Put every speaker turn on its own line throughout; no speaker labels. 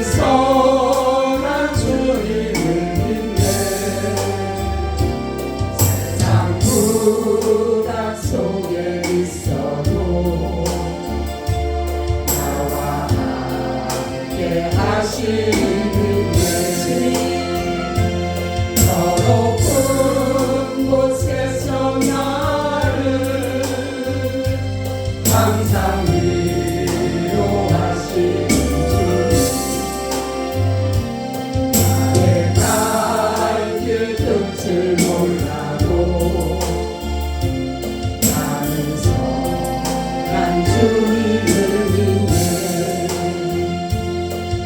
선한 주님을 믿네. 세상 부담 속에 있어도 나와 함께 하시는 예수님, 저 높은 곳에서 나를 항상 위로하시는 끝을 몰라도 나는 선한 주님을 믿네.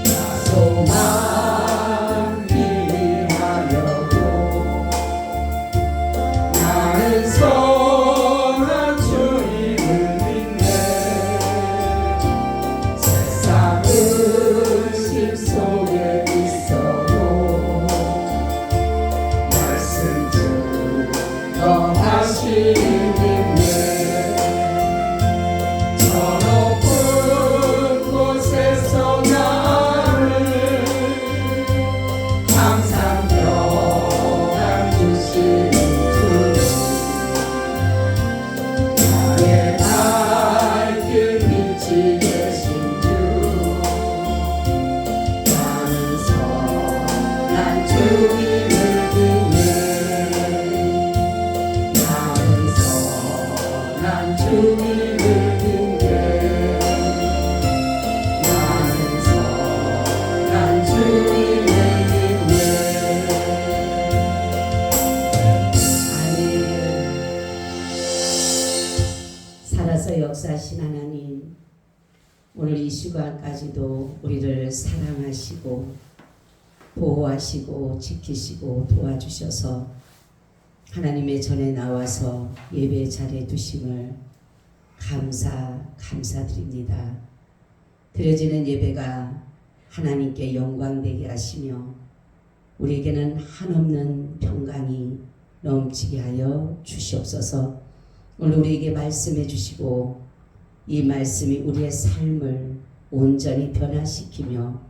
다소만 미워하여도 나는 선한 주님을 믿네. 세상 의심 속에 있어도 하시는데 저 높은 곳에서 나를 항상 평안 주시는 주, 나의 발길 빛이 되신 주, 나는 선한 주님을 믿네. 주님을 믿네. 나는 선한 주님을 믿네. 아멘. 살아서 역사하신 하나님, 오늘 이 시간까지도 우리를 사랑하시고 보호하시고 지키시고 도와주셔서 하나님의 전에 나와서 예배 자리에 두심을 감사드립니다. 드려지는 예배가 하나님께 영광되게 하시며 우리에게는 한없는 평강이 넘치게 하여 주시옵소서. 오늘 우리에게 말씀해 주시고 이 말씀이 우리의 삶을 온전히 변화시키며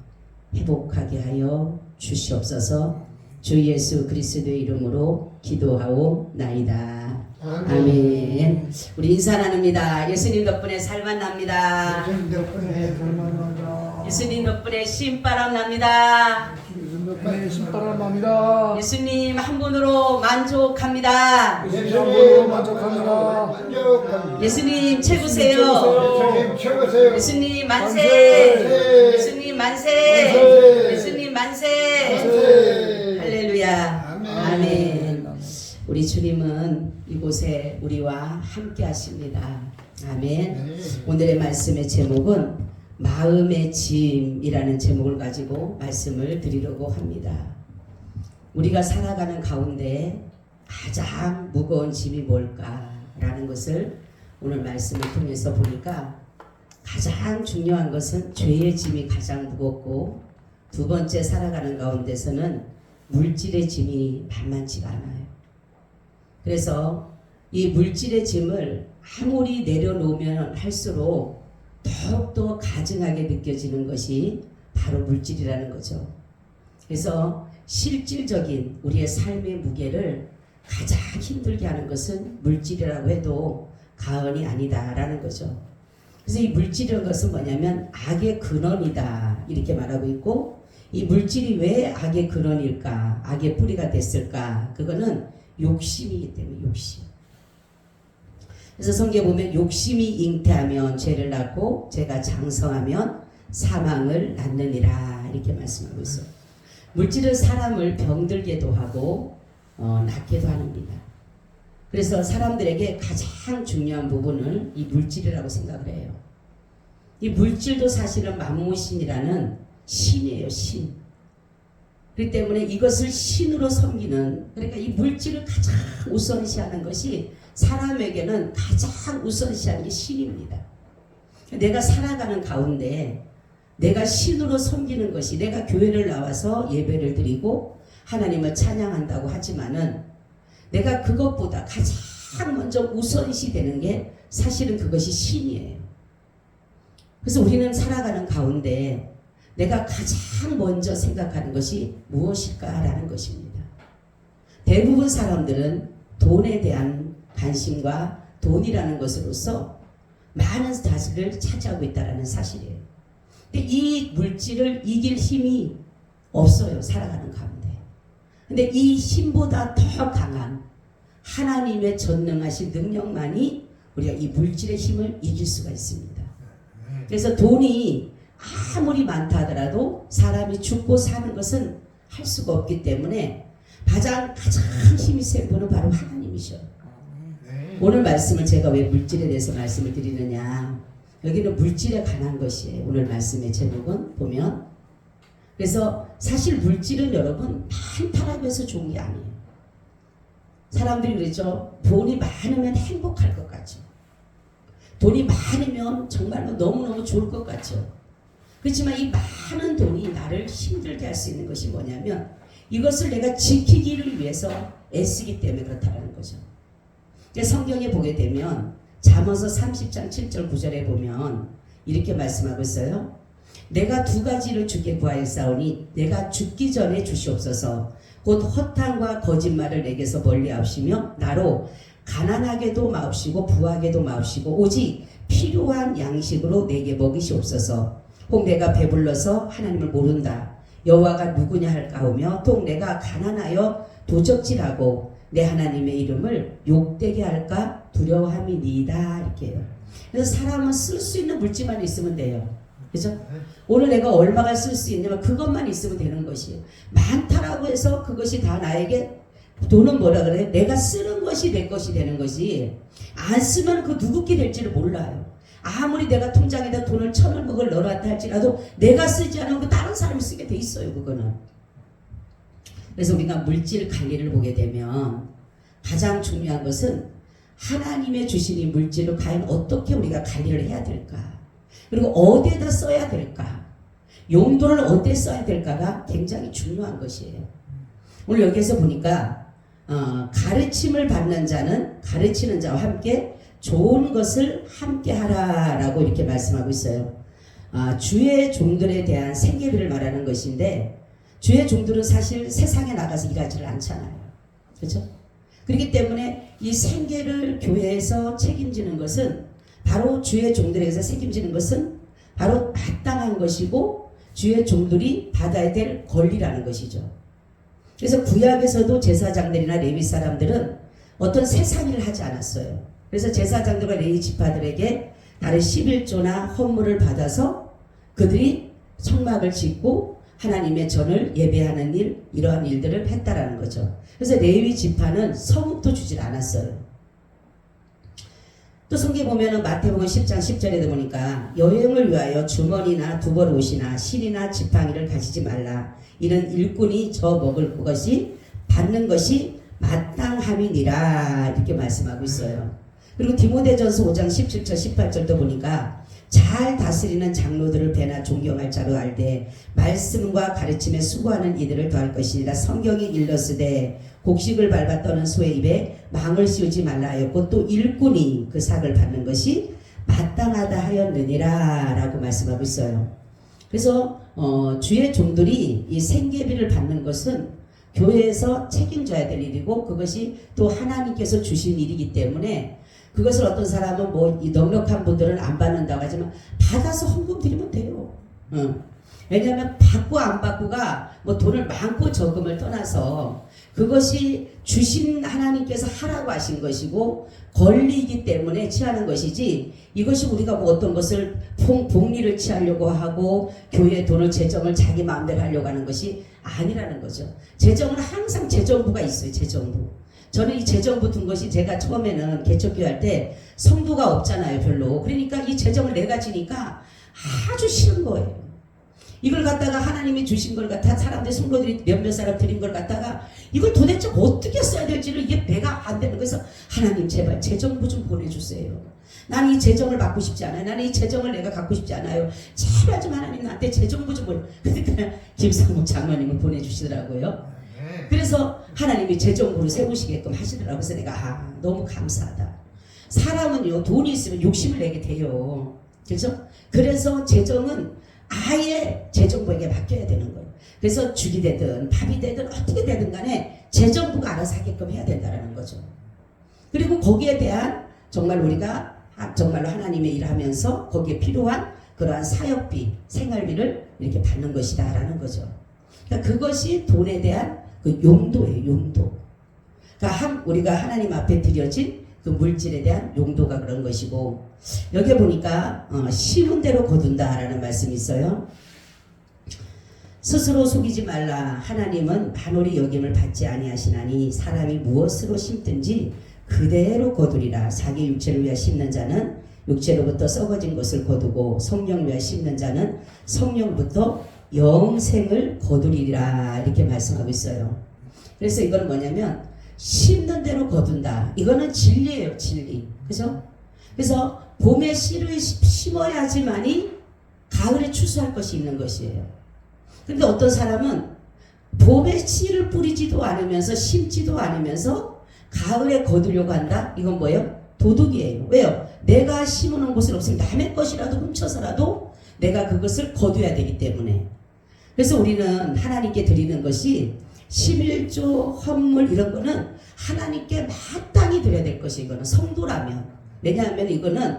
회복하게 하여 주시옵소서. 주 예수 그리스도의 이름으로 기도하오나이다. 아멘. 우리 인사 나눕니다. 예수님 덕분에 살만 납니다.
예수님 덕분에 살만 납니다.
예수님 덕분에 신바람 납니다.
예수님 덕분에 신바람 납니다.
예수님 한 분으로 만족합니다.
예수님 한 분으로 만족합니다.
예수님 최고세요.
예수님 최고세요.
예수님 만세. 예수님 만세. 예수님 만세. 할렐루야. 아멘. 우리 주님은 이곳에 우리와 함께 하십니다. 아멘. 오늘의 말씀의 제목은 마음의 짐이라는 제목을 가지고 말씀을 드리려고 합니다. 우리가 살아가는 가운데 가장 무거운 짐이 뭘까라는 것을 오늘 말씀을 통해서 보니까 가장 중요한 것은 죄의 짐이 가장 무겁고 두 번째 살아가는 가운데서는 물질의 짐이 만만치가 않아요. 그래서 이 물질의 짐을 아무리 내려놓으면 할수록 더욱더 가증하게 느껴지는 것이 바로 물질이라는 거죠. 그래서 실질적인 우리의 삶의 무게를 가장 힘들게 하는 것은 물질이라고 해도 과언이 아니다라는 거죠. 그래서 이 물질이라는 것은 뭐냐면 악의 근원이다 이렇게 말하고 있고, 이 물질이 왜 악의 근원일까, 악의 뿌리가 됐을까? 그거는 욕심이기 때문에 욕심. 그래서 성경에 보면 욕심이 잉태하면 죄를 낳고 죄가 장성하면 사망을 낳느니라 이렇게 말씀하고 있어요. 물질은 사람을 병들게도 하고 낫게도 합니다. 그래서 사람들에게 가장 중요한 부분을 이 물질이라고 생각을 해요. 이 물질도 사실은 만무신이라는 신이에요, 신. 그렇기 때문에 이것을 신으로 섬기는, 그러니까 이 물질을 가장 우선시하는 것이 사람에게는 가장 우선시하는 게 신입니다. 내가 살아가는 가운데 내가 신으로 섬기는 것이, 내가 교회를 나와서 예배를 드리고 하나님을 찬양한다고 하지만은 내가 그것보다 가장 먼저 우선시 되는 게 사실은 그것이 신이에요. 그래서 우리는 살아가는 가운데 내가 가장 먼저 생각하는 것이 무엇일까라는 것입니다. 대부분 사람들은 돈에 대한 관심과 돈이라는 것으로서 많은 자식을 차지하고 있다는 사실이에요. 근데 이 물질을 이길 힘이 없어요. 살아가는 가운데. 근데 이 힘보다 더 강한 하나님의 전능하신 능력만이 우리가 이 물질의 힘을 이길 수가 있습니다. 그래서 돈이 아무리 많다 하더라도 사람이 죽고 사는 것은 할 수가 없기 때문에 가장 힘이 센 분은 바로 하나님이셔. 오늘 말씀을 제가 왜 물질에 대해서 말씀을 드리느냐, 여기는 물질에 관한 것이에요. 오늘 말씀의 제목은 보면, 그래서 사실 물질은 여러분 많다라고 해서 좋은 게 아니에요. 사람들이 그러죠. 돈이 많으면 행복할 것 같죠. 돈이 많으면 정말로 너무너무 좋을 것 같죠. 그렇지만 이 많은 돈이 나를 힘들게 할 수 있는 것이 뭐냐면, 이것을 내가 지키기를 위해서 애쓰기 때문에 그렇다는 거죠. 성경에 보게 되면 잠언서 30장 7절 9절에 보면 이렇게 말씀하고 있어요. 내가 두 가지를 주께 구하였사오니 내가 죽기 전에 주시옵소서. 곧 허탄과 거짓말을 내게서 멀리하시며 나로 가난하게도 마옵시고 부하게도 마옵시고 오직 필요한 양식으로 내게 먹이시옵소서. 혹 내가 배불러서 하나님을 모른다. 여호와가 누구냐 할까오며 또 내가 가난하여 도적질하고 내 하나님의 이름을 욕되게 할까 두려워함이니이다. 이렇게 해요. 그래서 사람은 쓸 수 있는 물질만 있으면 돼요. 그죠? 오늘 내가 얼마가 쓸 수 있냐면 그것만 있으면 되는 것이에요. 많다라고 해서 그것이 다 나에게, 돈은 뭐라 그래요? 내가 쓰는 것이 내 것이 되는 것이, 안 쓰면 그 누구께 될지를 몰라요. 아무리 내가 통장에다 돈을 1,000원을 넣어놨다 할지라도 내가 쓰지 않으면 다른 사람이 쓰게 돼 있어요. 그거는. 그래서 우리가 물질 관리를 보게 되면 가장 중요한 것은 하나님의 주신 이 물질을 과연 어떻게 우리가 관리를 해야 될까, 그리고 어디에다 써야 될까, 용도를 어디에 써야 될까가 굉장히 중요한 것이에요. 오늘 여기에서 보니까 가르침을 받는 자는 가르치는 자와 함께 좋은 것을 함께 하라라고 이렇게 말씀하고 있어요. 주의 종들에 대한 생계비를 말하는 것인데, 주의 종들은 사실 세상에 나가서 일하지를 않잖아요. 그렇죠? 그렇기 때문에 이 생계를 교회에서 책임지는 것은, 바로 주의 종들에게서 책임지는 것은 바로 마땅한 것이고 주의 종들이 받아야 될 권리라는 것이죠. 그래서 구약에서도 제사장들이나 레위 사람들은 어떤 세상 일을 하지 않았어요. 그래서 제사장들과 레위 지파들에게 다른 11조나 헌물을 받아서 그들이 성막을 짓고 하나님의 전을 예배하는 일, 이러한 일들을 했다라는 거죠. 그래서 레위 지파는 성읍도 주질 않았어요. 또 성경에 보면은 마태복음 10장 10절에도 보니까 여행을 위하여 주머니나 두벌 옷이나 실이나 지팡이를 가지지 말라. 이는 일꾼이 저 먹을 것이 받는 것이 마땅함이니라. 이렇게 말씀하고 있어요. 그리고 디모데전서 5장 17절 18절도 보니까 잘 다스리는 장로들을 배나 존경할 자로 알되 말씀과 가르침에 수고하는 이들을 더할 것이니라. 성경이 일렀으되 곡식을 밟아 떠는 소의 입에 망을 씌우지 말라 하였고 또 일꾼이 그 삭을 받는 것이 마땅하다 하였느니라 라고 말씀하고 있어요. 그래서 주의 종들이 이 생계비를 받는 것은 교회에서 책임져야 될 일이고, 그것이 또 하나님께서 주신 일이기 때문에 그것을 어떤 사람은 이 넉넉한 분들은 안 받는다고 하지만 받아서 헌금 드리면 돼요. 왜냐하면 받고 안 받고가 돈을 많고 적음을 떠나서 그것이 주신 하나님께서 하라고 하신 것이고 권리이기 때문에 취하는 것이지, 이것이 우리가 어떤 것을 복리를 취하려고 하고 교회의 돈을 재정을 자기 마음대로 하려고 하는 것이 아니라는 거죠. 재정은 항상 재정부가 있어요. 재정부. 저는 이 재정부 둔 것이, 제가 처음에는 개척교회 할 때 성도가 없잖아요. 별로. 그러니까 이 재정을 내가 지니까 아주 싫은 거예요. 이걸 갖다가 하나님이 주신 걸 갖다 사람들, 성도들이 몇몇 사람 드린 걸 갖다가 이걸 도대체 어떻게 써야 될지를 이게 내가 안 되는 거에서, 하나님 제발 재정부 좀 보내주세요. 나는 이 재정을 받고 싶지 않아요. 나는 이 재정을 내가 갖고 싶지 않아요. 제발 좀 하나님 나한테 재정부 좀 보내. 그러니까 김상국 장로님을 보내주시더라고요. 그래서 하나님이 재정부를 세우시게끔 하시더라고요. 그래서 내가 너무 감사하다. 사람은요, 돈이 있으면 욕심을 내게 돼요. 그렇죠? 그래서 재정은 아예 재정부에게 맡겨야 되는 거예요. 그래서 죽이 되든 밥이 되든 어떻게 되든 간에 재정부가 알아서 하게끔 해야 된다는 거죠. 그리고 거기에 대한 정말 우리가 정말로 하나님의 일을 하면서 거기에 필요한 그러한 사역비, 생활비를 이렇게 받는 것이다 라는 거죠. 그러니까 그것이 돈에 대한 그 용도예요. 용도. 그러니까 우리가 하나님 앞에 드려진 그 물질에 대한 용도가 그런 것이고, 여기 보니까 심은 대로 거둔다라는 말씀이 있어요. 스스로 속이지 말라. 하나님은 만홀이 여김을 받지 아니하시나니 사람이 무엇으로 심든지 그대로 거두리라. 자기 육체를 위하여 심는 자는 육체로부터 썩어진 것을 거두고 성령을 위하여 심는 자는 성령부터 영생을 거두리라. 이렇게 말씀하고 있어요. 그래서 이건 뭐냐면 심는 대로 거둔다. 이거는 진리예요. 진리. 그죠? 그래서 봄에 씨를 심어야지만이 가을에 추수할 것이 있는 것이에요. 근데 어떤 사람은 봄에 씨를 뿌리지도 않으면서 심지도 않으면서 가을에 거두려고 한다? 이건 뭐예요? 도둑이에요. 왜요? 내가 심어놓은 곳은 없으면 남의 것이라도 훔쳐서라도 내가 그것을 거둬야 되기 때문에. 그래서 우리는 하나님께 드리는 것이 11조 헌물 이런 거는 하나님께 마땅히 드려야 될 것이, 이거는 성도라면. 왜냐하면 이거는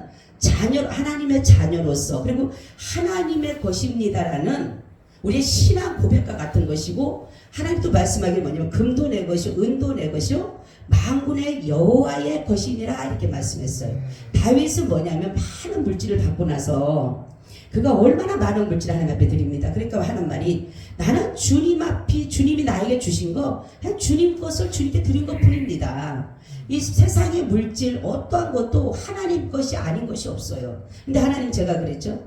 하나님의 자녀로서 그리고 하나님의 것입니다라는 우리의 신앙 고백과 같은 것이고, 하나님도 말씀하기 뭐냐면 금도 내 것이요 은도 내 것이요 만군의 여호와의 것이니라 이렇게 말씀했어요. 다윗은 뭐냐면 많은 물질을 받고 나서 그가 얼마나 많은 물질을 하나님 앞에 드립니다. 그러니까 하는 말이, 나는 주님 앞이 주님이 나에게 주신 거 그냥 주님 것을 주님께 드린 것 뿐입니다. 이 세상의 물질 어떠한 것도 하나님 것이 아닌 것이 없어요. 근데 하나님, 제가 그랬죠,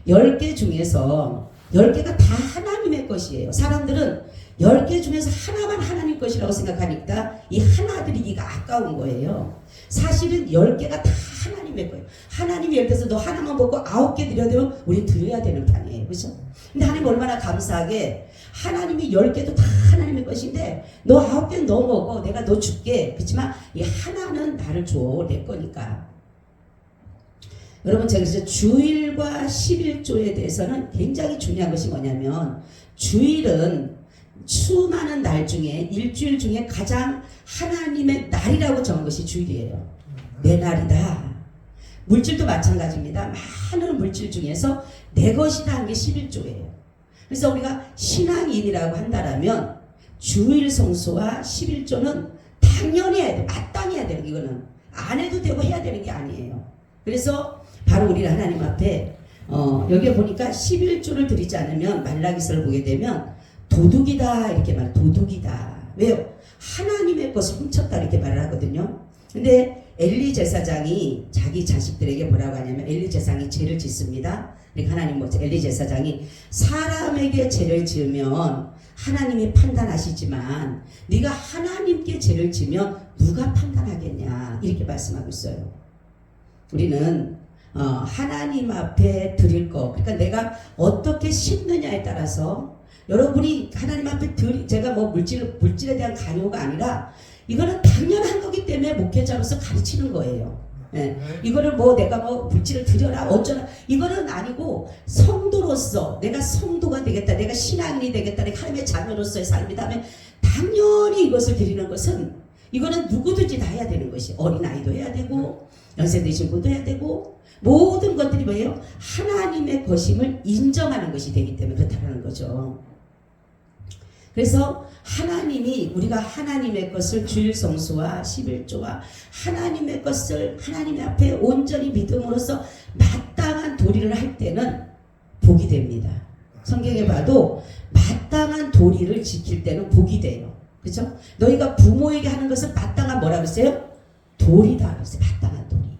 10개 중에서 10개가 다 하나님의 것이에요. 사람들은 10개 중에서 하나만 하나님 것이라고 생각하니까 이 하나 드리기가 아까운 거예요. 사실은 10개가 다 하나님의 거예요. 하나님이 예를 들어서 너 하나만 먹고 9개 드려야 되면 우리 드려야 되는 판이에요. 그렇죠? 근데 하나님 얼마나 감사하게 하나님이 10개도 다 하나님의 것인데 너 9개는 너 먹어. 내가 너 줄게. 그렇지만 이 하나는 나를 줘. 내 거니까. 여러분, 제가 그래서 주일과 11조에 대해서는 굉장히 중요한 것이 뭐냐면, 주일은 수많은 날 중에 일주일 중에 가장 하나님의 날이라고 정한 것이 주일이에요. 내 날이다. 물질도 마찬가지입니다. 많은 물질 중에서 내 것이다 한 게 11조예요. 그래서 우리가 신앙인이라고 한다라면 주일 성수와 11조는 당연히 해야 돼. 마땅히 해야 되는 게, 이거는 안 해도 되고 해야 되는 게 아니에요. 그래서 바로 우리는 하나님 앞에 여기에 보니까 11조를 드리지 않으면 말라기서를 보게 되면 도둑이다 이렇게 말, 도둑이다. 왜요? 하나님의 것을 훔쳤다 이렇게 말을 하거든요. 근데 엘리 제사장이 자기 자식들에게 뭐라고 하냐면, 엘리 제사장이 죄를 짓습니다. 그러니까 하나님 엘리 제사장이 사람에게 죄를 지으면 하나님이 판단하시지만 네가 하나님께 죄를 지으면 누가 판단하겠냐 이렇게 말씀하고 있어요. 우리는 하나님 앞에 드릴 거, 그러니까 내가 어떻게 심느냐에 따라서 여러분이 하나님 앞에 제가 뭐 물질에 대한 강요가 아니라 이거는 당연한 거기 때문에 목회자로서 가르치는 거예요. 예. 이거를 뭐 내가 뭐 물질을 드려라 어쩌라 이거는 아니고, 성도로서 내가 성도가 되겠다, 내가 신앙인이 되겠다, 내가 하나님의 자녀로서의 삶이다 하면 당연히 이것을 드리는 것은, 이거는 누구든지 다 해야 되는 것이, 어린아이도 해야 되고 연세 드신 분도 해야 되고, 모든 것들이 뭐예요? 하나님의 것임을 인정하는 것이 되기 때문에 그렇다는 거죠. 그래서 하나님이, 우리가 하나님의 것을 주일 성수와 11조와 하나님의 것을 하나님의 앞에 온전히 믿음으로써 마땅한 도리를 할 때는 복이 됩니다. 성경에 봐도 마땅한 도리를 지킬 때는 복이 돼요. 그렇죠? 너희가 부모에게 하는 것은 마땅한 뭐라고 했어요? 도리다 그랬어요. 마땅한 도리.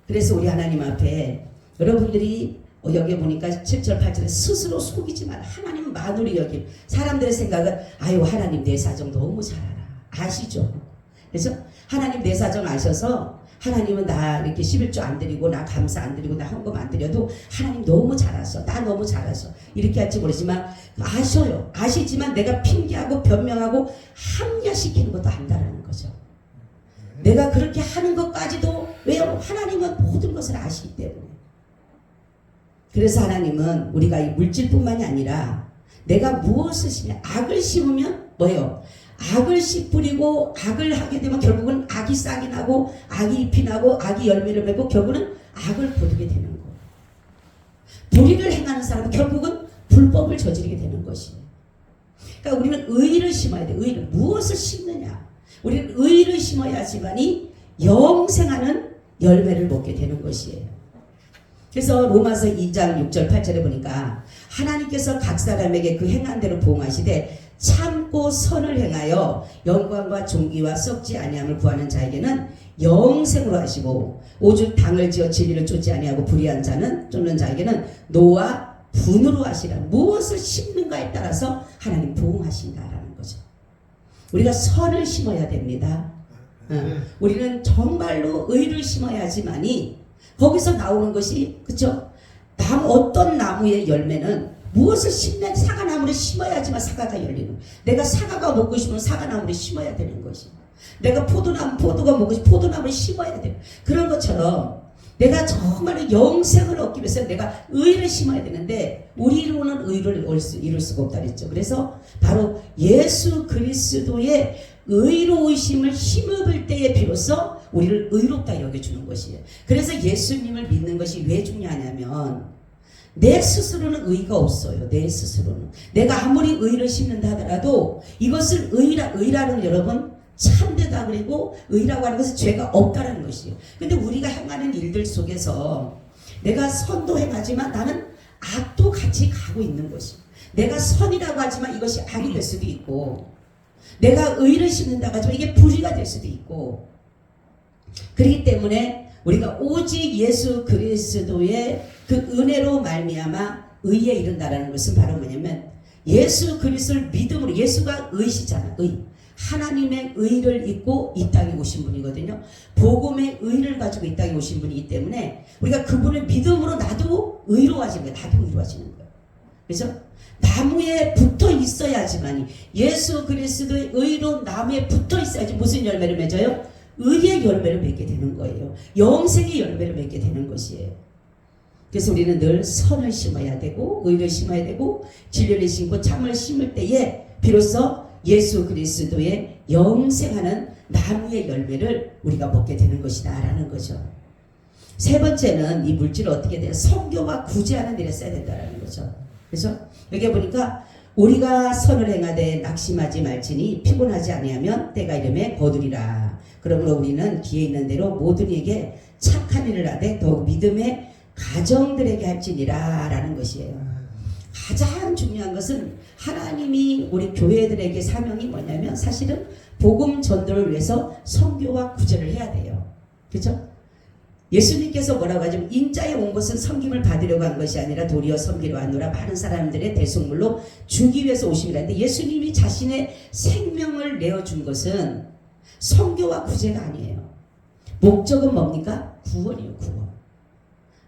그래서 우리 하나님 앞에 여러분들이 여기 보니까 7절 8절에 스스로 속이지 마라. 하나님은 만홀히 여김. 사람들의 생각은 아유 하나님 내 사정 너무 잘 알아. 아시죠? 그래서 하나님 내 사정 아셔서 하나님은 나 이렇게 11조 안 드리고 나 감사 안 드리고 나 헌금 안 드려도 하나님 너무 잘 아셔. 나 너무 잘 아셔. 이렇게 할지 모르지만 아셔요. 아시지만 내가 핑계하고 변명하고 합리화시키는 것도 안다라는 거죠. 내가 그렇게 하는 것까지도, 왜요? 하나님은 모든 것을 아시기 때문에. 그래서 하나님은 우리가 이 물질뿐만이 아니라 내가 무엇을 심냐, 악을 심으면 뭐예요? 악을 씨 뿌리고 악을 하게 되면 결국은 악이 싹이 나고 악이 잎이 나고 악이 열매를 맺고 결국은 악을 거두게 되는 거예요. 불의를 행하는 사람은 결국은 불법을 저지르게 되는 것이에요. 그러니까 우리는 의를 심어야 돼. 의를. 무엇을 심느냐? 우리는 의를 심어야지만이 영생하는 열매를 먹게 되는 것이에요. 그래서 로마서 2장 6절 8절에 보니까 하나님께서 각 사람에게 그 행한 대로 보응하시되 참고 선을 행하여 영광과 존귀와 썩지 아니함을 구하는 자에게는 영생으로 하시고 오죽 당을 지어 진리를 쫓지 아니하고 불의한 자는 쫓는 자에게는 노와 분으로 하시라. 무엇을 심는가에 따라서 하나님 보응하신다라는 거죠. 우리가 선을 심어야 됩니다. 우리는 정말로 의를 심어야지만이 거기서 나오는 것이, 그쵸? 어떤 나무의 열매는 무엇을 심는, 사과나무를 심어야지만 사과가 열리는. 내가 사과가 먹고 싶으면 사과나무를 심어야 되는 것이. 내가 포도가 먹고 싶으면 포도나무를 심어야 돼. 그런 것처럼 내가 정말로 영생을 얻기 위해서 내가 의를 심어야 되는데 우리로는 의를 이룰 수가 없다 그랬죠. 그래서 바로 예수 그리스도의 의로우심을 힘입을 때에 비로소 우리를 의롭다 여겨주는 것이에요. 그래서 예수님을 믿는 것이 왜 중요하냐면 내 스스로는 의가 없어요. 내 스스로는. 내가 아무리 의를 심는다 하더라도 이것을 의라는 여러분 참되다 그리고 의라고 하는 것은 죄가 없다라는 것이에요. 근데 우리가 행하는 일들 속에서 내가 선도 행하지만 나는 악도 같이 가고 있는 것이에요. 내가 선이라고 하지만 이것이 악이 될 수도 있고 내가 의를 심는다고 하지만 이게 불의가 될 수도 있고 그렇기 때문에 우리가 오직 예수 그리스도의 그 은혜로 말미암아 의에 이른다라는 것은 바로 뭐냐면 예수 그리스도를 믿음으로 예수가 의시잖아. 의. 하나님의 의를 입고 이 땅에 오신 분이거든요. 복음의 의를 가지고 이 땅에 오신 분이기 때문에 우리가 그분을 믿음으로 나도 의로워지는 거예요. 나도 의로워지는 거예요. 그래서 나무에 붙어 있어야지만이 예수 그리스도의 의로 나무에 붙어 있어야지 무슨 열매를 맺어요? 의의 열매를 맺게 되는 거예요. 영생의 열매를 맺게 되는 것이에요. 그래서 우리는 늘 선을 심어야 되고 의를 심어야 되고 진리를 심고 참을 심을 때에 비로소 예수 그리스도의 영생하는 나무의 열매를 우리가 먹게 되는 것이다 라는 거죠. 세 번째는 이 물질을 어떻게 돼요? 성교와 구제하는 일에 써야 된다는 거죠. 그래서 여기 보니까 우리가 선을 행하되 낙심하지 말지니 피곤하지 아니하면 때가 이름에 거두리라. 그러므로 우리는 기회 있는 대로 모든 이에게 착한 일을 하되 더욱 믿음의 가정들에게 할지니라 라는 것이에요. 가장 중요한 것은 하나님이 우리 교회들에게 사명이 뭐냐면 사실은 복음 전도를 위해서 선교와 구제를 해야 돼요. 그렇죠? 예수님께서 뭐라고 하냐면 인자에 온 것은 섬김을 받으려고 한 것이 아니라 도리어 섬기려 하노라. 많은 사람들의 대속물로 주기 위해서 오심이라 했는데 예수님이 자신의 생명을 내어준 것은 선교와 구제가 아니에요. 목적은 뭡니까? 구원이에요. 구원.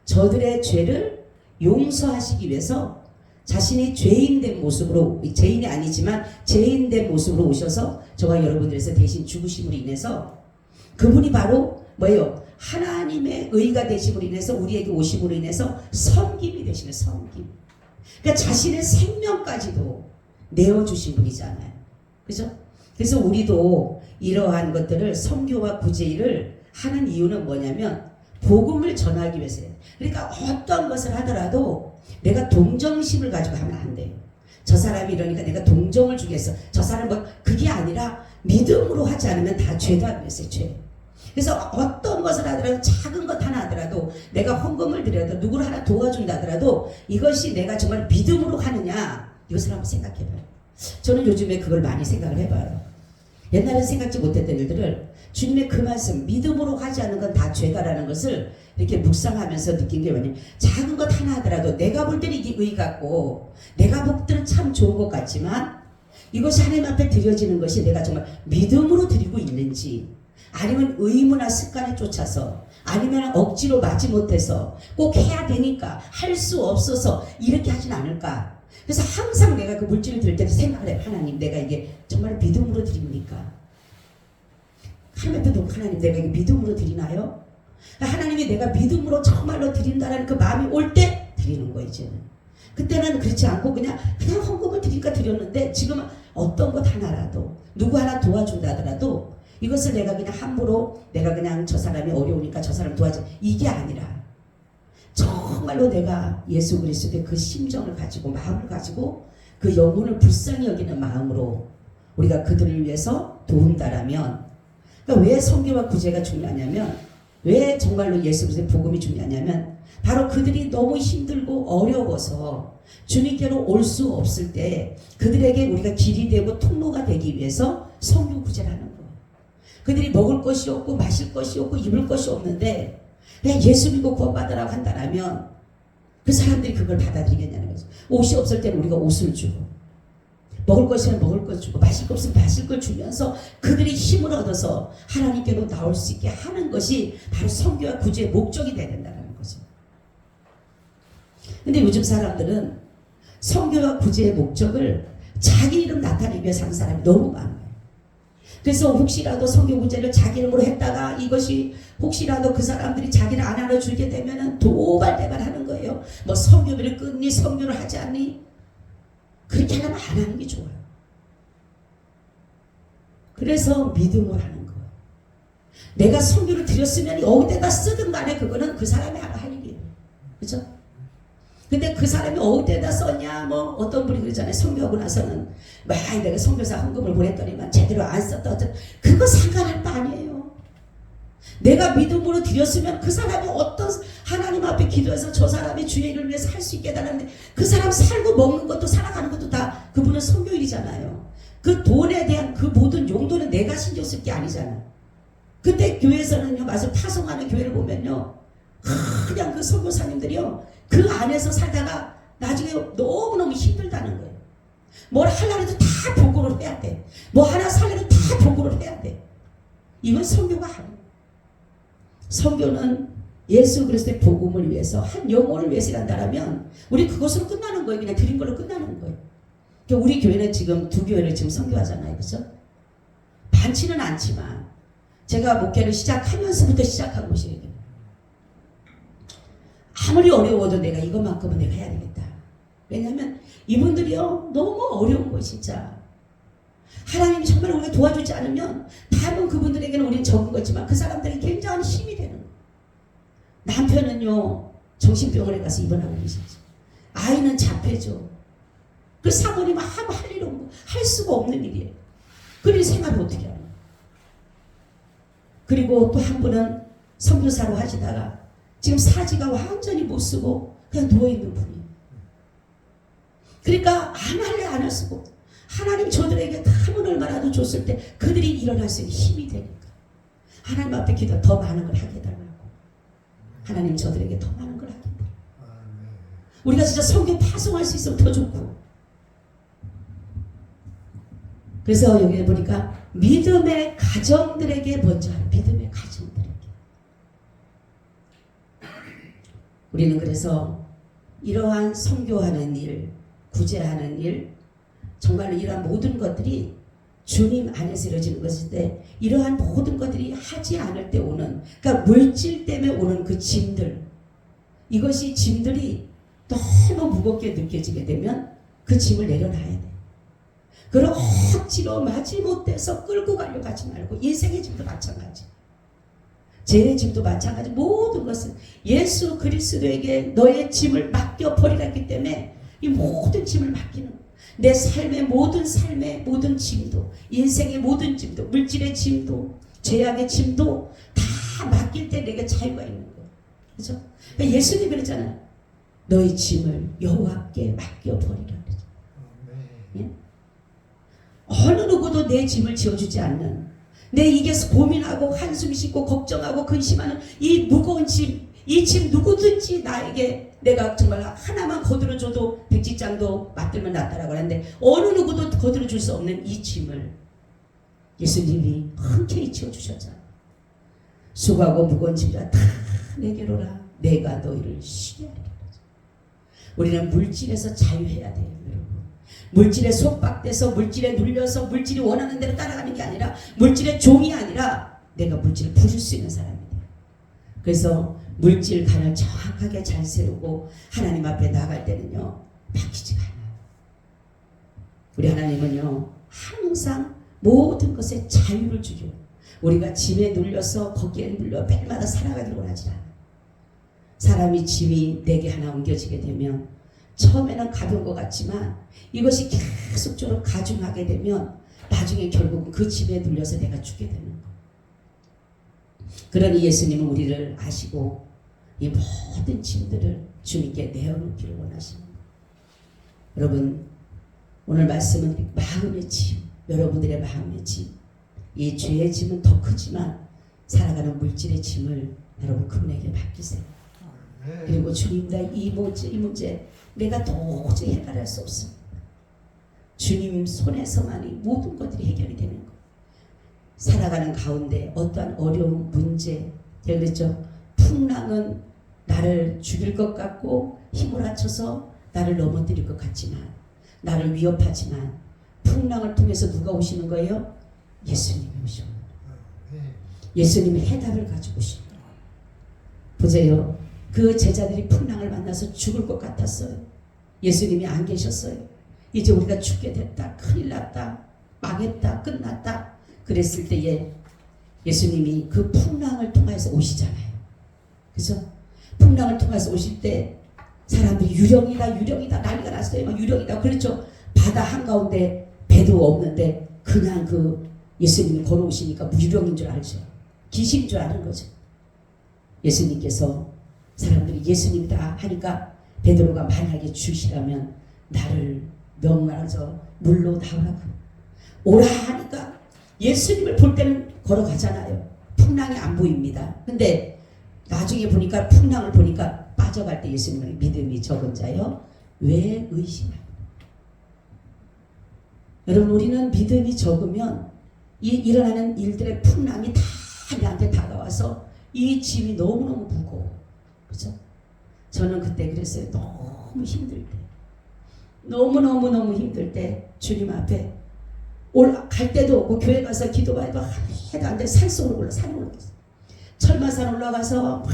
저들의 죄를 용서하시기 위해서 자신이 죄인된 모습으로, 죄인이 아니지만 죄인된 모습으로 오셔서 저와 여러분들에서 대신 죽으심으로 인해서 그분이 바로 뭐예요? 하나님의 의가 되심으로 인해서 우리에게 오심으로 인해서 섬김이 되시는 섬김. 그러니까 자신의 생명까지도 내어주신 분이잖아요. 그죠? 그래서 우리도 이러한 것들을 선교와 구제를 하는 이유는 뭐냐면 복음을 전하기 위해서예요. 그러니까 어떤 것을 하더라도 내가 동정심을 가지고 하면 안 돼요. 저 사람이 이러니까 내가 동정을 주겠어. 저 사람 뭐 그게 아니라 믿음으로 하지 않으면 다 죄다 그랬어요. 죄. 그래서 어떤 것을 하더라도 작은 것 하나 하더라도 내가 헌금을 드려도 누구를 하나 도와준다 하더라도 이것이 내가 정말 믿음으로 하느냐 이것을 한번 생각해봐요. 저는 요즘에 그걸 많이 생각을 해봐요. 옛날에 생각지 못했던 일들을 주님의 그 말씀 믿음으로 하지 않는 건 다 죄다라는 것을 이렇게 묵상하면서 느낀 게 뭐냐면 작은 것 하나 하더라도 내가 볼 때는 이게 의 같고 내가 볼 때는 참 좋은 것 같지만 이것이 하나님 앞에 드려지는 것이 내가 정말 믿음으로 드리고 있는지 아니면 의무나 습관에 쫓아서 아니면 억지로 마지못해서 꼭 해야 되니까 할 수 없어서 이렇게 하진 않을까. 그래서 항상 내가 그 물질을 드릴 때도 생각을 해요. 하나님 내가 이게 정말 믿음으로 드립니까? 하나님 앞에 놓고 하나님 내가 이게 믿음으로 드리나요? 하나님이 내가 믿음으로 정말로 드린다라는 그 마음이 올 때 드리는 거예요 이제는. 그때는 그렇지 않고 그냥 헌금을 드리니까 드렸는데 지금은 어떤 것 하나라도 누구 하나 도와준다 하더라도 이것을 내가 그냥 함부로 내가 그냥 저 사람이 어려우니까 저 사람 도와줘 이게 아니라 정말로 내가 예수 그리스도의 그 심정을 가지고 마음을 가지고 그 영혼을 불쌍히 여기는 마음으로 우리가 그들을 위해서 도운다라면, 그러니까 왜 선교와 구제가 중요하냐면, 왜 정말로 예수 그리스도의 복음이 중요하냐면 바로 그들이 너무 힘들고 어려워서 주님께로 올 수 없을 때 그들에게 우리가 길이 되고 통로가 되기 위해서 선교 구제를 하는 거예요. 그들이 먹을 것이 없고 마실 것이 없고 입을 것이 없는데 그냥 예수 믿고 구원받으라고 한다라면 그 사람들이 그걸 받아들이겠냐는 거죠. 옷이 없을 때는 우리가 옷을 주고 먹을 것이면 먹을 것 주고 마실 것 없으면 마실 걸 주면서 그들이 힘을 얻어서 하나님께로 나올 수 있게 하는 것이 바로 선교와 구제의 목적이 되어야 된다는 거죠. 근데 요즘 사람들은 선교와 구제의 목적을 자기 이름 나타내기 위해서 하는 사람이 너무 많아요. 그래서 혹시라도 선교 구제를 자기 이름으로 했다가 이것이 혹시라도 그 사람들이 자기를 안 알아주게 되면은 도발대발하는 거예요. 뭐 선교비를 끊니 선교를 하지 않니? 그렇게 하면 안 하는 게 좋아요. 그래서 믿음을 하는 거예요. 내가 선교를 드렸으면 어디에다 쓰든 간에 그거는 그 사람이 알아 할 일이에요. 그렇죠? 근데 그 사람이 어디에다 썼냐, 뭐 어떤 분이 그러잖아요. 선교하고 나서는 막 내가 선교사 헌금을 보냈더니만 제대로 안 썼다 어쩌다. 그거 상관할 바 아니에요. 내가 믿음으로 드렸으면 그 사람이 어떤 하나님 앞에 기도해서 저 사람이 주의 일을 위해서 할 수 있게 해달라는데 그 사람 살고 먹는 것도 살아가는 것도 다 그분은 선교일이잖아요. 그 돈에 대한 그 모든 용도는 내가 신경 쓸 게 아니잖아. 그때 교회에서는요, 맞아 파송하는 교회를 보면요, 그냥 그 선교사님들이요 그 안에서 살다가 나중에 너무너무 힘들다는 거예요. 뭘 하려고 해도 다 보고를 해야 돼. 뭐 하나 살려도 다 보고를 해야 돼. 이건 선교가 아니에요. 선교는 예수 그리스도의 복음을 위해서 한 영혼을 위해서 일한다라면 우리 그것으로 끝나는 거예요. 그냥 드린 걸로 끝나는 거예요. 그러니까 우리 교회는 지금 두 교회를 지금 선교하잖아요. 그렇죠? 많지는 않지만 제가 목회를 시작하면서부터 시작한 것이에요. 아무리 어려워도 내가 이것만큼은 내가 해야 되겠다. 왜냐하면 이분들이요 너무 어려운 거예요. 진짜 하나님이 정말 우리가 도와주지 않으면 다른 그분들에게는 우리는 적은 거지만 그 사람들에게 굉장한 힘이 되는 거예요. 남편은요 정신병원에 가서 입원하고 계시지. 아이는 자폐죠. 그 사모님은 할 일 없고 할 수가 없는 일이에요. 그런 생활을 어떻게 하냐. 그리고 또 한 분은 선교사로 하시다가 지금 사지가 완전히 못 쓰고 그냥 누워있는 분이에요. 그러니까 안 할래 안 할 수가 없어요. 하나님 저들에게 담은 얼마라도 줬을 때 그들이 일어날 수 있는 힘이 되니까 하나님 앞에 기도 더 많은 걸 하게 해달라고. 하나님 저들에게 더 많은 걸 하게 해달라고. 우리가 진짜 성경 파송할 수 있으면 더 좋고. 그래서 여기 보니까 믿음의 가정들에게 먼저 하는 믿음의 가정들에게. 우리는 그래서 이러한 선교하는 일, 구제하는 일, 정말로 이러한 모든 것들이 주님 안에서 이루어지는 것인데 이러한 모든 것들이 하지 않을 때 오는, 그러니까 물질 때문에 오는 그 짐들, 이것이 짐들이 너무 무겁게 느껴지게 되면 그 짐을 내려놔야 돼. 그럼 억지로 마지못해서 끌고 가려고 하지 말고, 인생의 짐도 마찬가지, 죄의 짐도 마찬가지, 모든 것은 예수 그리스도에게 너의 짐을 맡겨버리라 했기 때문에 이 모든 짐을 맡기는 거야. 내 삶의 모든 짐도, 인생의 모든 짐도, 물질의 짐도, 죄악의 짐도 다 맡길 때 내게 자유가 있는 거예요. 그렇죠? 그러니까 예수님이 그랬잖아요. 너의 짐을 여호와께 맡겨버리라 그러죠. 예? 어느 누구도 내 짐을 지어주지 않는, 내 이게 고민하고 한숨 씻고 걱정하고 근심하는 이 무거운 짐, 이 짐 누구든지 나에게 내가 정말 하나만 거들어줘도 백지장도 맞들면 낫다라고 하는데 어느 누구도 거들어줄 수 없는 이 짐을 예수님이 흔쾌히 지어주셨잖아요. 수고하고 무거운 짐이라 다 내게로라, 내가 너희를 쉬게 하리라. 우리는 물질에서 자유해야 돼요, 여러분. 물질에 속박돼서, 물질에 눌려서, 물질이 원하는 대로 따라가는 게 아니라, 물질의 종이 아니라 내가 물질을 부릴 수 있는 사람이 돼요. 그래서 물질 간을 정확하게 잘 세우고 하나님 앞에 나갈 때는요 바뀌지가 않아요. 우리 하나님은요 항상 모든 것에 자유를 주죠. 우리가 짐에 눌려서 거기에 눌려 매일마다 살아가려고 하지 않아요. 사람이 짐이 내게 하나 옮겨지게 되면 처음에는 가벼운 것 같지만 이것이 계속적으로 가중하게 되면 나중에 결국은 그 짐에 눌려서 내가 죽게 되는 거예요. 그러니 예수님은 우리를 아시고 이 모든 짐들을 주님께 내어놓기를 원하십니다. 여러분 오늘 말씀은 마음의 짐, 여러분들의 마음의 짐, 이 죄의 짐은 더 크지만 살아가는 물질의 짐을 여러분 그분에게 맡기세요. 그리고 주님 나 이 문제 내가 도저히 해결할 수 없습니다. 주님 손에서만이 모든 것들이 해결이 되는 거예요. 살아가는 가운데 어떠한 어려운 문제, 제가 그랬죠. 풍랑은 나를 죽일 것 같고 힘을 합쳐서 나를 넘어뜨릴 것 같지만 나를 위협하지만 풍랑을 통해서 누가 오시는 거예요? 예수님이 오시는 거예요. 예수님이 해답을 가지고 오시는 거예요. 보세요. 그 제자들이 풍랑을 만나서 죽을 것 같았어요. 예수님이 안 계셨어요. 이제 우리가 죽게 됐다. 큰일 났다. 망했다. 끝났다. 그랬을 때에 예수님이 그 풍랑을 통해서 오시잖아요. 그죠? 풍랑을 통해서 오실 때 사람들이 유령이다 난리가 났어요. 막 유령이다. 그렇죠? 바다 한가운데 배도 없는데 그냥 그 예수님이 걸어오시니까 유령인 줄 알죠. 귀신인 줄 아는 거죠. 예수님께서 사람들이 예수님이다 하니까 베드로가 만약에 주시라면 나를 명하셔서 물로 나오라고 오라 하니까 예수님을 볼 때는 걸어가잖아요. 풍랑이 안 보입니다. 근데 나중에 보니까 풍랑을 보니까 빠져갈 때 예수님은 믿음이 적은 자요 왜 의심하냐. 여러분 우리는 믿음이 적으면 이 일어나는 일들의 풍랑이 다 나한테 다가와서 이 짐이 너무너무 무거워. 그죠? 저는 그때 그랬어요. 너무 힘들 때 너무너무 힘들 때 주님 앞에 갈 때도 없고 교회 가서 기도해도 해도 안 돼. 산속으로 산에 올라갔어. 철마산 올라가서 막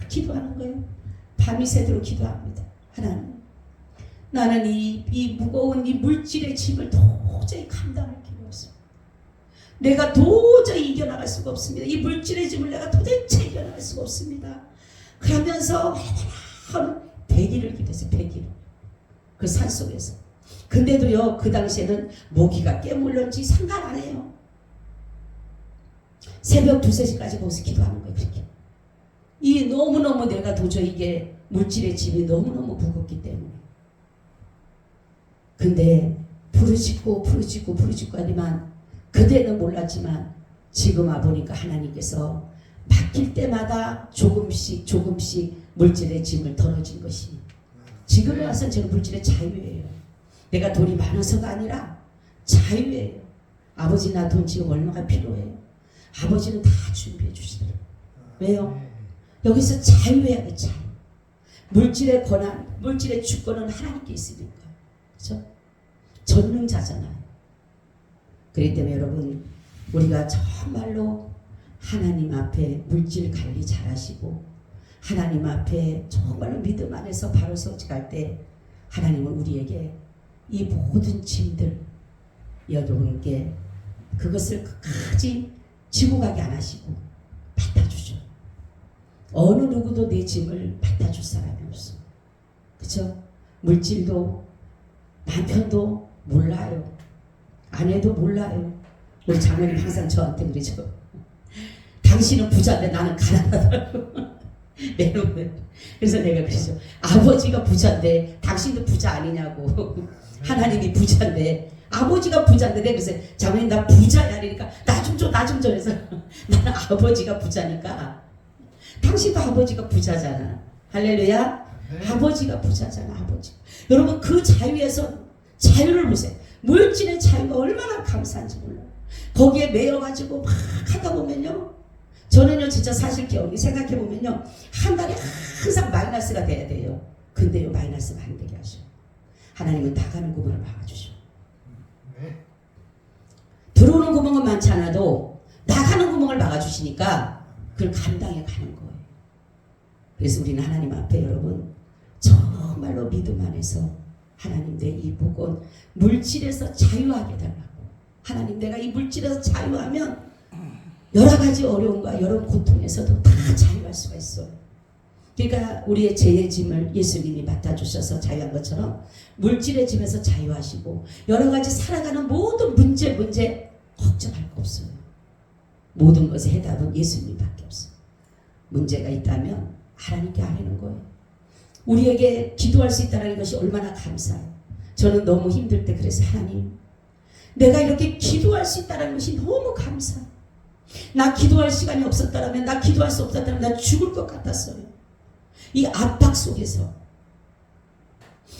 기도하는 거예요. 밤이 새도록 기도합니다. 하나님 나는 이 무거운 이 물질의 짐을 도저히 감당할 길이 없습니다. 내가 도저히 이겨나갈 수가 없습니다. 이 물질의 짐을 내가 도대체 이겨나갈 수가 없습니다. 그러면서 얼마나 100일을 기도했어요. 100일. 그 산속에서. 근데도요 그 당시에는 모기가 깨물는지 상관 안 해요. 새벽 2, 3시까지 거기서 기도하는 거예요. 그렇게. 이 너무너무 내가 도저히 이게 물질의 짐이 너무너무 무겁기 때문에. 근데 부르짖고 하지만 그때는 몰랐지만 지금 와보니까 하나님께서 맡길 때마다 조금씩 물질의 짐을 덜어진 것이 지금 와서 저는 물질의 자유예요. 내가 돈이 많아서가 아니라 자유예요. 아버지 나 돈 지금 얼마가 필요해요. 아버지는 다 준비해 주시더라고요. 왜요? 여기서 자유해야 돼. 자유. 물질의 권한, 물질의 주권은 하나님께 있으니까. 그렇죠? 전능자잖아요. 그렇기 때문에 여러분 우리가 정말로 하나님 앞에 물질 관리 잘하시고 하나님 앞에 정말로 믿음 안에서 바로 서갈 때 하나님은 우리에게 이 모든 짐들 여러분께 그것을 끝까지 지고 가게 안 하시고 받아주죠. 어느 누구도 내 짐을 받아줄 사람이 없어. 그렇죠? 물질도 남편도 몰라요. 아내도 몰라요. 우리 장모님 항상 저한테 그러죠. 당신은 부자인데 나는 가난하다고. 그래서 내가 그러죠. 아버지가 부자인데 당신도 부자 아니냐고. 하나님이 부자인데 아버지가 부자인데 내가 그래서 장모님 나 부자야. 그러니까 나 좀 줘 해서 나는 아버지가 부자니까 당신도 아버지가 부자잖아. 할렐루야. 네. 아버지가 부자잖아. 아버지. 여러분 그 자유에서 자유를 보세요. 물질의 자유가 얼마나 감사한지 몰라요. 거기에 매여가지고 막 하다 보면요. 저는요 진짜 사실 생각해보면요. 한 달에 항상 마이너스가 돼야 돼요. 근데요 마이너스가 안 되게 하셔. 하나님은 나가는 구멍을 막아주셔. 들어오는 구멍은 많지 않아도 나가는 구멍을 막아주시니까 그걸 감당해 가는 거예요. 그래서 우리는 하나님 앞에 여러분 정말로 믿음 안에서 하나님 내 이 무거운 물질에서 자유하게 달라고. 하나님 내가 이 물질에서 자유하면 여러 가지 어려움과 여러 고통에서도 다 자유할 수가 있어요. 그러니까 우리의 죄의 짐을 예수님이 맡아주셔서 자유한 것처럼 물질의 짐에서 자유하시고 여러 가지 살아가는 모든 문제 걱정할 거 없어요. 모든 것의 해답은 예수님밖에 없어요. 문제가 있다면 하나님께 아뢰는 거예요. 우리에게 기도할 수 있다는 것이 얼마나 감사해요. 저는 너무 힘들 때 그래서 하나님 내가 이렇게 기도할 수 있다는 것이 너무 감사해요. 나 기도할 시간이 없었다면 나 기도할 수 없었다면 나 죽을 것 같았어요. 이 압박 속에서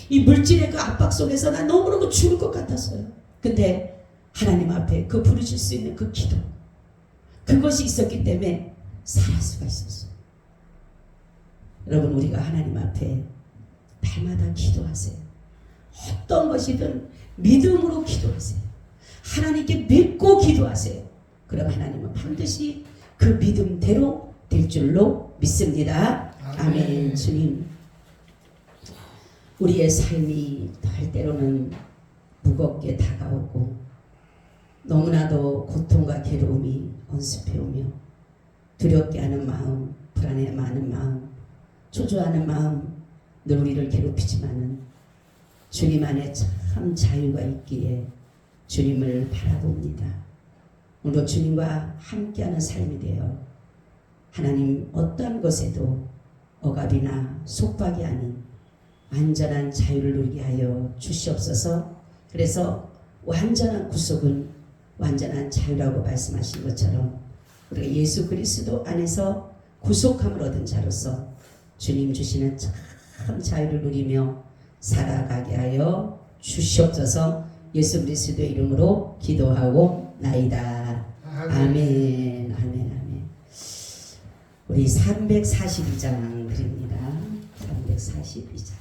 이 물질의 그 압박 속에서 나 너무너무 죽을 것 같았어요. 근데 하나님 앞에 그 부르실 수 있는 그 기도 그것이 있었기 때문에 살할 수가 있었어요. 여러분 우리가 하나님 앞에 날마다 기도하세요. 어떤 것이든 믿음으로 기도하세요. 하나님께 믿고 기도하세요. 그럼 하나님은 반드시 그 믿음대로 될 줄로 믿습니다. 아멘. 주님, 우리의 삶이 때로는 무겁게 다가오고 너무나도 고통과 괴로움이 언습해오며 두렵게 하는 마음, 불안해 많은 마음, 초조하는 마음 늘 우리를 괴롭히지만은 주님 안에 참 자유가 있기에 주님을 바라봅니다. 오늘 주님과 함께하는 삶이 되어 하나님 어떠한 것에도 억압이나 속박이 아닌 완전한 자유를 누리게 하여 주시옵소서. 그래서 완전한 구속은 완전한 자유라고 말씀하신 것처럼 우리가 예수 그리스도 안에서 구속함을 얻은 자로서 주님 주시는 참 자유를 누리며 살아가게 하여 주시옵소서. 예수 그리스도의 이름으로 기도하고 나이다. 아멘. 아멘. 아멘. 우리 342장 드립니다. 342장.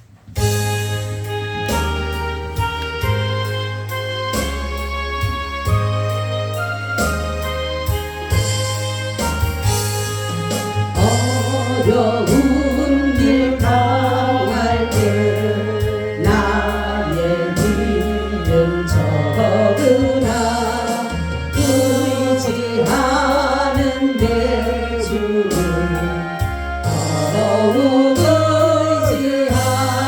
어려운 길 당할 때 나의 믿음 적으나 의지하는 내 주를 더욱 의지하리.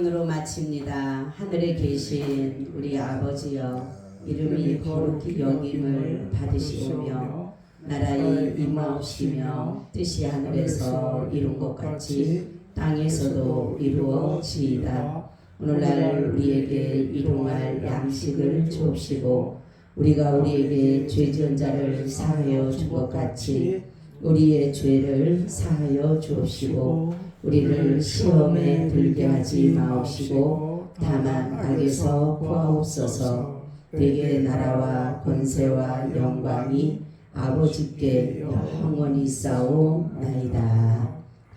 기도문으로 마칩니다. 하늘에 계신 우리 아버지여, 이름이 거룩히 여김을 받으시오며 나라의 임하옵시며 뜻이 하늘에서 이룬 것 같이 땅에서도 이루어지이다. 오늘날 우리에게 일용할 양식을 주옵시고 우리가 우리에게 죄 지은 자를 사하여 준 것 같이 우리의 죄를 사하여 주옵시고 우리를 시험에 들게 하지 마옵시고 다만 악에서 구하옵소서. 되게 나라와 권세와 영광이 아버지께 영원히 있사오나이다.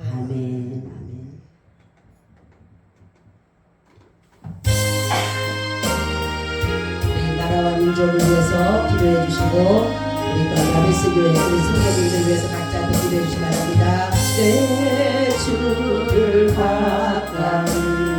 아멘. 아멘. 우리 나라와 민족을 위해서 기도해 주시고 우리 또 라베스 교회 우리 성도님들 위해서 각자 또 기도해 주시기 바랍니다. 내 주를 가까이